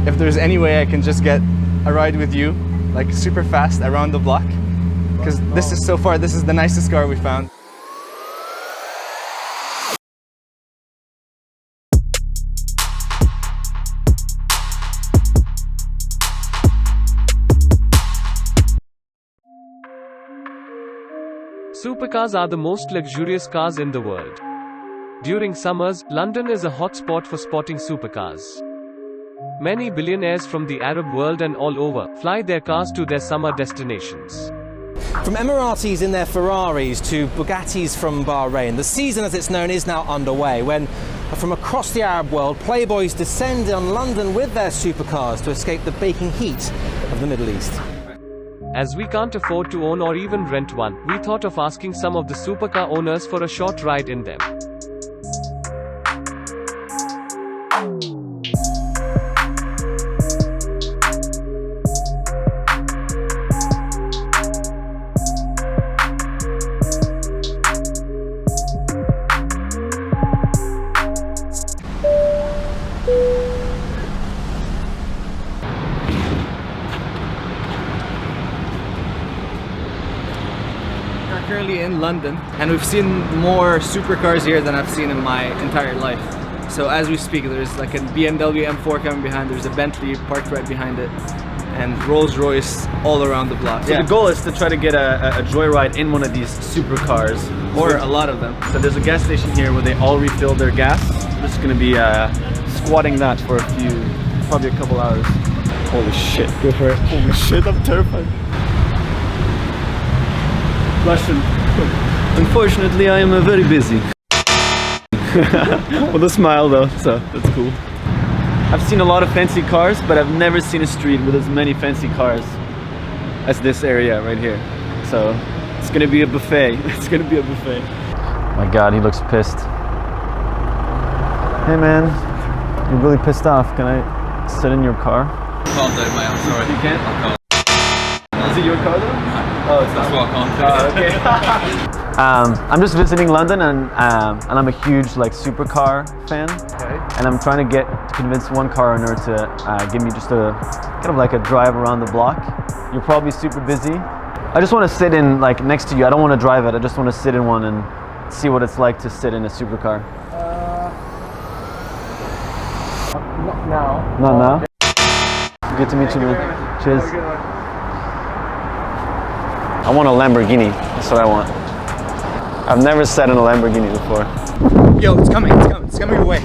if there's any way I can just get a ride with you, like super fast around the block. Because this is so far, this is the nicest car we found. Supercars are the most luxurious cars in the world. During summers, London is a hot spot for spotting supercars. Many billionaires from the Arab world and all over fly their cars to their summer destinations. From Emiratis in their Ferraris to Bugattis from Bahrain, the season as it's known is now underway when from across the Arab world, playboys descend on London with their supercars to escape the baking heat of the Middle East. As we can't afford to own or even rent one, we thought of asking some of the supercar owners for a short ride in them. Currently in London, and we've seen more supercars here than I've seen in my entire life. So as we speak, there's like a BMW M4 coming behind, there's a Bentley parked right behind it, and Rolls Royce all around the block. So the goal is to try to get a joyride in one of these supercars. Or a lot of them. So there's a gas station here where they all refill their gas. We're just going to be squatting that for probably a couple hours. Holy shit, go for it. Holy shit, I'm terrified. Russian. Unfortunately, I am very busy. With a smile though, so that's cool. I've seen a lot of fancy cars, but I've never seen a street with as many fancy cars as this area right here. So it's gonna be a buffet. It's gonna be a buffet. My God, he looks pissed. Hey man, you're really pissed off. Can I sit in your car? Can't do it, mate. I'm sorry. You can't? I can't. Is it your car though? Oh, it's That's not. what I can't do. Oh, okay. I'm just visiting London, and I'm a huge supercar fan. Okay. And I'm trying to convince one car owner to give me just a kind of like a drive around the block. You're probably super busy. I just want to sit in next to you. I don't want to drive it. I just want to sit in one and see what it's like to sit in a supercar. Not now. Not now. Good to meet you, man. Cheers. I want a Lamborghini. That's what I want. I've never sat in a Lamborghini before. Yo, it's coming, it's coming, it's coming your way.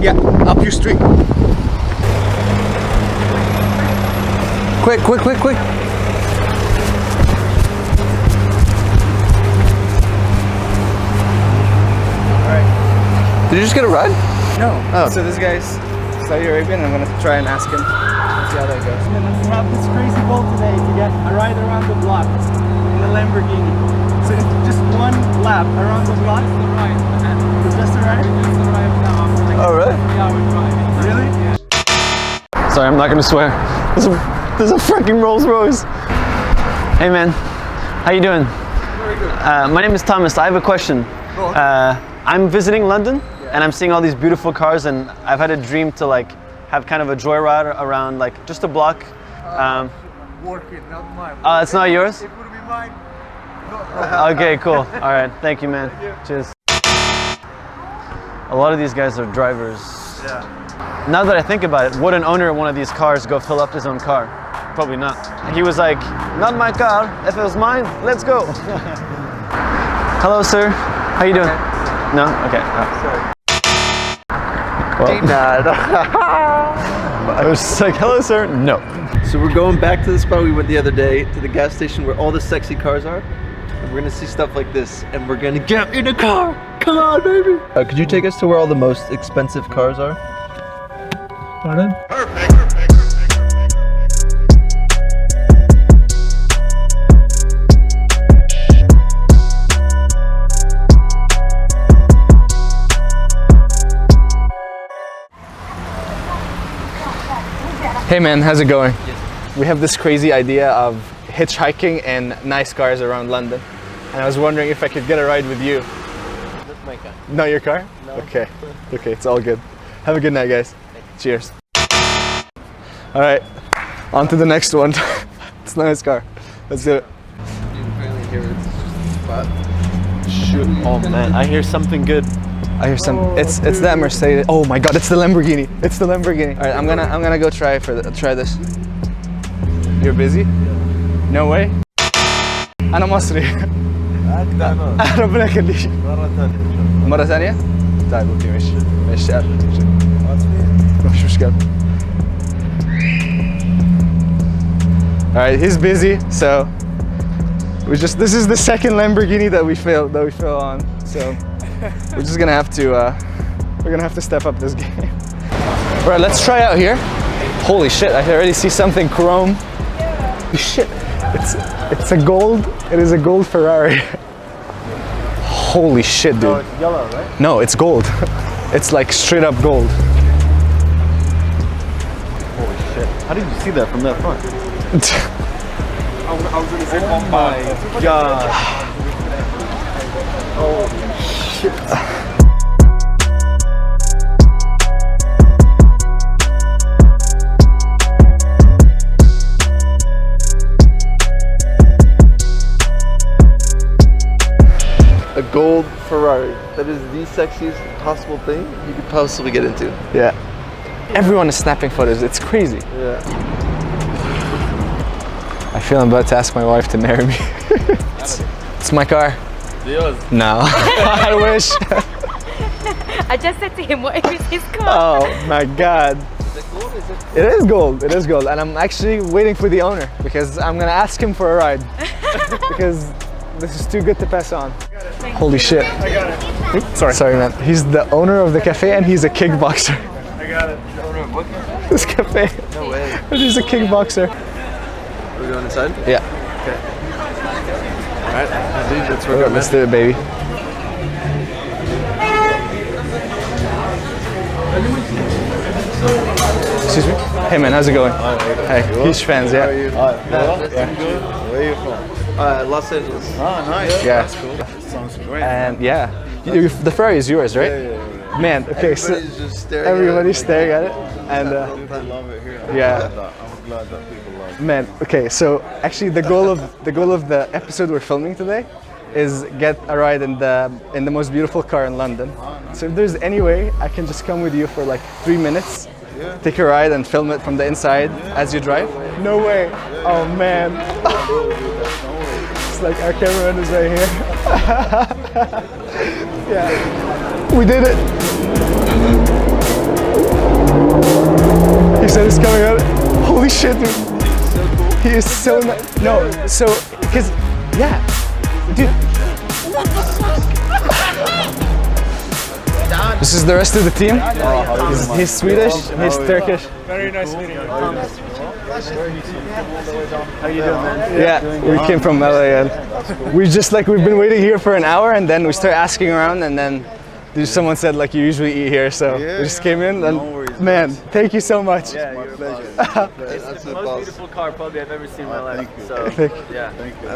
Yeah, up your street. Quick, quick, quick, quick. Alright. Did you just get a ride? No. Oh. So this guy's Saudi Arabian, and I'm gonna try and ask him. See how that goes. We have this crazy goal today to get a ride around the block in a Lamborghini. So it's just one lap around the block. Just a ride. Just a ride? Just a ride now. Oh, really? 3-hour drive. Really? Yeah. Sorry, I'm not gonna swear. There's a freaking Rolls Royce. Hey man, how you doing? Very good. My name is Thomas. I have a question. Go on. I'm visiting London, and I'm seeing all these beautiful cars, and I've had a dream to have kind of a joyride around just a block. Working, not mine. It's not yours? It would be mine. Okay, cool. All right, thank you, man. Cheers. A lot of these guys are drivers. Yeah. Now that I think about it, would an owner of one of these cars go fill up his own car? Probably not. He was like, not my car. If it was mine, let's go. Hello, sir. How you doing? Okay. No? Okay. Sorry. I was just like, hello, sir. No. So we're going back to the spot we went the other day, to the gas station where all the sexy cars are. And we're gonna see stuff like this, and we're gonna get in the car. Come on, baby. Could you take us to where all the most expensive cars are? Pardon? Perfect. Hey man, how's it going? Yes. We have this crazy idea of hitchhiking in nice cars around London. And I was wondering if I could get a ride with you. That's my car. Not your car? No. Okay. Okay, it's all good. Have a good night, guys. Cheers. All right, on to the next one. It's a nice car. Let's do it. Shoot. Oh man, I hear something good. I hear some. It's that Mercedes. Oh my God! It's the Lamborghini. It's the Lamborghini. All right, I'm gonna go try this. You're busy? No way. أنا مصري. ربنا يخليك. مرة ثانية؟ طيب اوكي ماشي مش مشكلة. All right, he's busy, so this is the second Lamborghini that we fail on, so we're just gonna have to step up this game. All right, let's try out here. Holy shit, I already see something chrome. Shit, it's a gold. It is a gold Ferrari. Holy shit, dude. No, it's yellow, right? No, it's gold. It's like straight up gold. Holy shit. How did you see that from that front? Oh my God. Holy shit. A gold Ferrari. That is the sexiest possible thing you could possibly get into. Yeah. Everyone is snapping photos. It's crazy. Yeah. I feel I'm about to ask my wife to marry me. It's my car. Yours. No. I wish. I just said to him, what if it's his car? Oh my God. It is gold. It is gold. And I'm actually waiting for the owner because I'm gonna ask him for a ride. Because this is too good to pass on. Holy shit. I got it. Oops, sorry man. He's the owner of the cafe and he's a kickboxer. I got it. The owner of what? This cafe. No way. He's a kickboxer. Are we going inside? Yeah. Okay. All right. Dude, let's work Let's do it, baby. Excuse me? Hey man, how's it going? Hey, huge fans, yeah. Where are you from? Los Angeles. Oh, nice. Yeah. That's cool. Sounds great. And yeah, the Ferrari is yours, right? Yeah. Man, okay, so Everybody's just staring everybody's at it. staring at it, and I love it here. yeah. I'm glad that people love it. Man, okay, so actually the goal of the episode we're filming today is get a ride in the most beautiful car in London. So if there's any way I can just come with you for like 3 minutes, take a ride and film it from the inside as you drive. No way. Oh man. It's like our cameraman is right here. Yeah. We did it. He said it's coming out. Holy shit, dude. He is so nice. No, so, because, yeah. Dude. This is the rest of the team. He's Swedish, he's Turkish. Very nice meeting you. Thomas. How you doing, man? Yeah, we came from LA and we've been waiting here for an hour and then we start asking around and then someone said like you usually eat here, so we just came in and man, thank you so much. Yeah, your pleasure. It's the most beautiful car probably I've ever seen in my life. So, yeah. Thank you.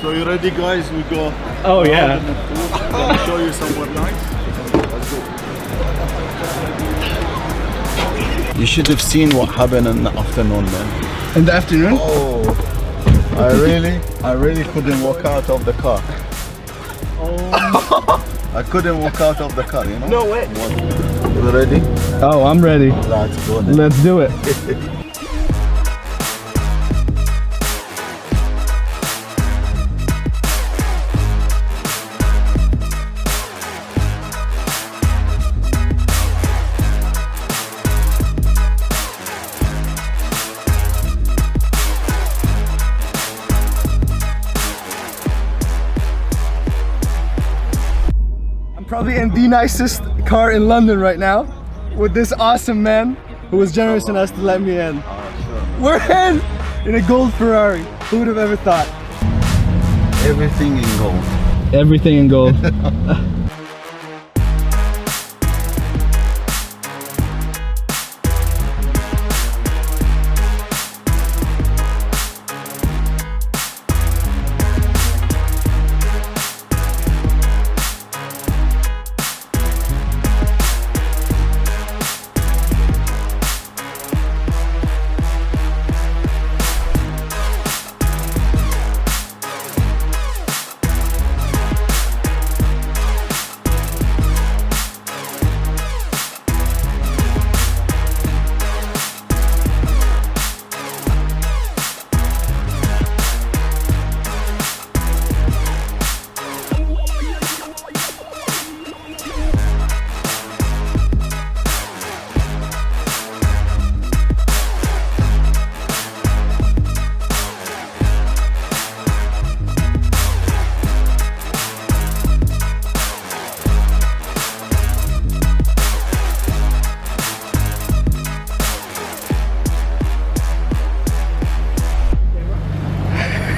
So you ready, guys? We go. Oh yeah. Let me show you somewhere nice. You should have seen what happened in the afternoon, man. In the afternoon? Oh, I really couldn't walk out of the car. I couldn't walk out of the car, you know? No way. You ready? Oh, I'm ready. Let's go then. Let's do it. Probably in the nicest car in London right now with this awesome man who was generous enough to let me in. We're in a gold Ferrari. Who would have ever thought? Everything in gold. Everything in gold.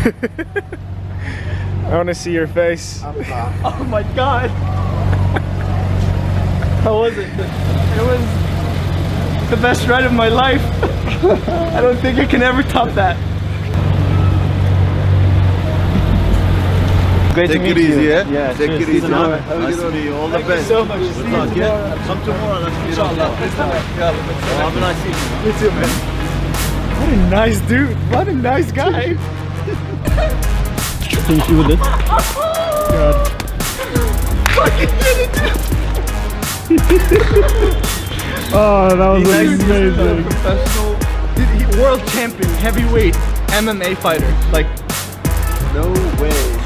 I want to see your face. Oh my god! How was it? It was the best ride of my life. I don't think I can ever top that. Great Take to meet it easy, you. yeah? Yeah, Take cheers. it easy. It's an honor. Nice to meet you. All the best. so much. Good luck, yeah? Come tomorrow. Let's meet up. Have a nice evening. You too, man. What a nice dude. What a nice guy. Finish you with this. God. Oh, that was amazing. Professional, dude, world champion, heavyweight, MMA fighter. Like, No way.